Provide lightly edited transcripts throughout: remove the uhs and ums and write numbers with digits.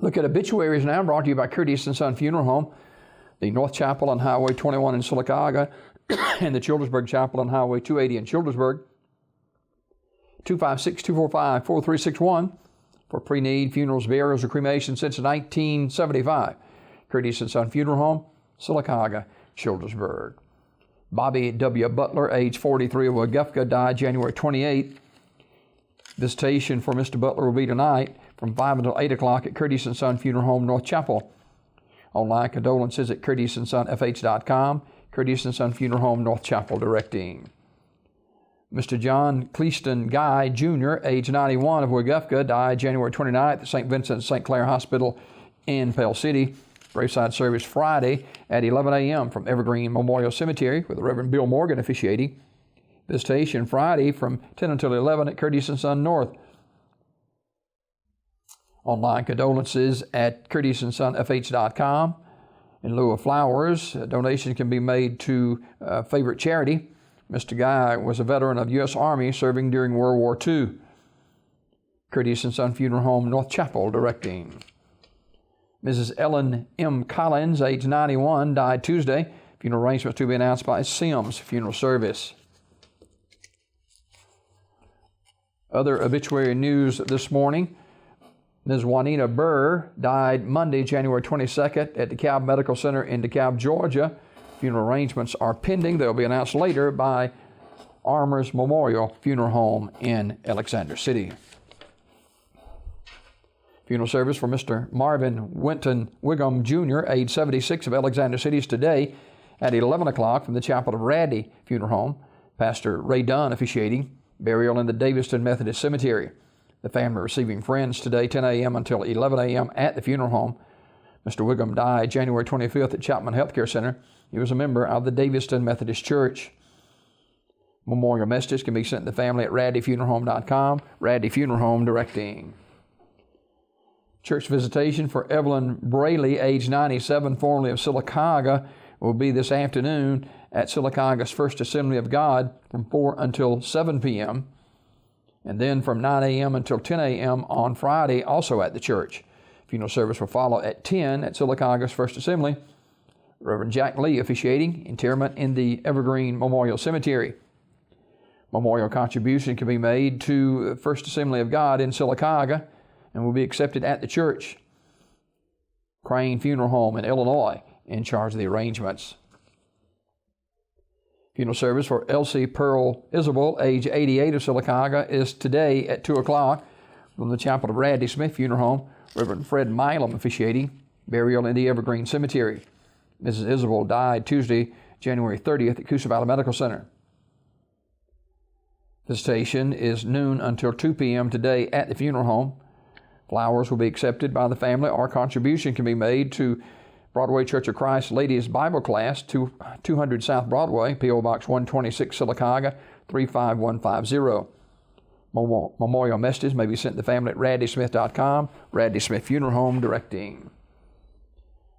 Look at obituaries now, brought to you by Curtis & Son Funeral Home, the North Chapel on Highway 21 in Sylacauga, and the Childersburg Chapel on Highway 280 in Childersburg. 256-245-4361 for pre-need funerals, burials, or cremation since 1975. Curtis & Son Funeral Home, Sylacauga, Childersburg. Bobby W. Butler, age 43 of Augusta, died January 28. Visitation for Mr. Butler will be tonight from 5 until 8 o'clock at Curtis & Son Funeral Home, North Chapel. Online condolences at curtisondsonfh.com. Curtis & Son Funeral Home, North Chapel, directing. Mr. John Cleaston Guy, Jr., age 91 of Augusta, died January 29th at St. Vincent St. Clair Hospital in Pell City. Graveside service Friday at 11 a.m. from Evergreen Memorial Cemetery with the Reverend Bill Morgan officiating. Visitation Friday from 10 until 11 at Curtis & Son North. Online condolences at curtisondsonfh.com. In lieu of flowers, a donation can be made to a favorite charity. Mr. Guy was a veteran of U.S. Army serving during World War II. Curtis & Son Funeral Home, North Chapel, directing. Mrs. Ellen M. Collins, age 91, died Tuesday. Funeral arrangements to be announced by Sims Funeral Service. Other obituary news this morning. Ms. Juanita Burr died Monday, January 22nd at DeKalb Medical Center in DeKalb, Georgia. Funeral arrangements are pending. They'll be announced later by Armours Memorial Funeral Home in Alexander City. Funeral service for Mr. Marvin Winton Wiggum, Jr., age 76 of Alexander City, is today at 11 o'clock from the Chapel of Raddy Funeral Home. Pastor Ray Dunn officiating. Burial in the Daviston Methodist Cemetery. The family receiving friends today, 10 a.m. until 11 a.m. at the funeral home. Mr. Wiggum died January 25th at Chapman Healthcare Center. He was a member of the Daviston Methodist Church. Memorial messages can be sent to the family at raddyfuneralhome.com. Raddy Funeral Home directing. Church visitation for Evelyn Braley, age 97, formerly of Sylacauga, will be this afternoon at Sylacauga's First Assembly of God from 4 until 7 p.m. and then from 9 a.m. until 10 a.m. on Friday, also at the church. Funeral service will follow at 10 at Sylacauga's First Assembly. Reverend Jack Lee officiating. Interment in the Evergreen Memorial Cemetery. Memorial contribution can be made to First Assembly of God in Sylacauga and will be accepted at the church. Crane Funeral Home in Illinois in charge of the arrangements. Funeral service for Elsie Pearl Isabel, age 88 of Sylacauga, is today at 2 o'clock from the Chapel of Radley Smith Funeral Home. Reverend Fred Milam officiating. Burial in the Evergreen Cemetery. Mrs. Isabel died Tuesday, January 30th at Coosa Valley Medical Center. Visitation is noon until 2 p.m. today at the funeral home. Flowers will be accepted by the family or contribution can be made to Broadway Church of Christ Ladies Bible Class, 200 South Broadway, P.O. Box 126, Sylacauga, 35150. Memorial messages may be sent to the family at raddysmith.com. Radley Smith Funeral Home directing.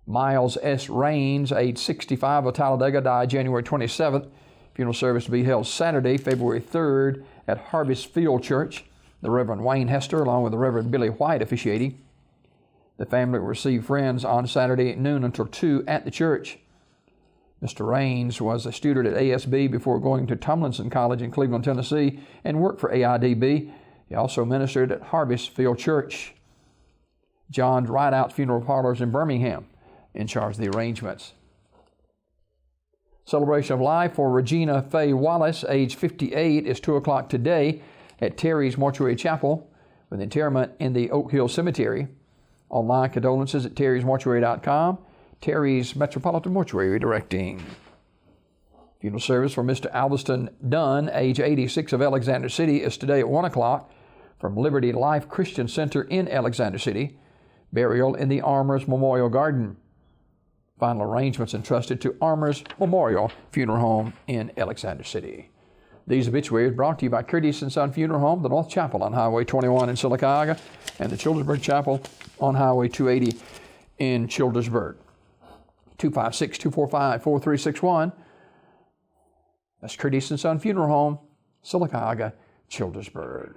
Miles S. Raines, age 65 of Talladega, died January 27th. Funeral service to be held Saturday, February 3rd at Harvest Field Church. The Reverend Wayne Hester, along with the Reverend Billy White, officiating. The family will receive friends on Saturday at noon until 2 at the church. Mr. Raines was a student at ASB before going to Tomlinson College in Cleveland, Tennessee, and worked for AIDB. He also ministered at Harvest Field Church. John's Rideout Funeral Parlors in Birmingham, in charge of the arrangements. Celebration of life for Regina Faye Wallace, age 58, is 2 o'clock today at Terry's Mortuary Chapel, with interment in the Oak Hill Cemetery. Online condolences at terrysmortuary.com. Terry's Metropolitan Mortuary directing. Funeral service for Mr. Alveston Dunn, age 86 of Alexander City, is today at 1 o'clock from Liberty Life Christian Center in Alexander City. Burial in the Armours Memorial Garden. Final arrangements entrusted to Armours Memorial Funeral Home in Alexander City. These obituaries brought to you by Curtis & Son Funeral Home, the North Chapel on Highway 21 in Sylacauga, and the Childersburg Chapel on Highway 280 in Childersburg. 256-245-4361. That's Curtis & Son Funeral Home, Sylacauga, Childersburg.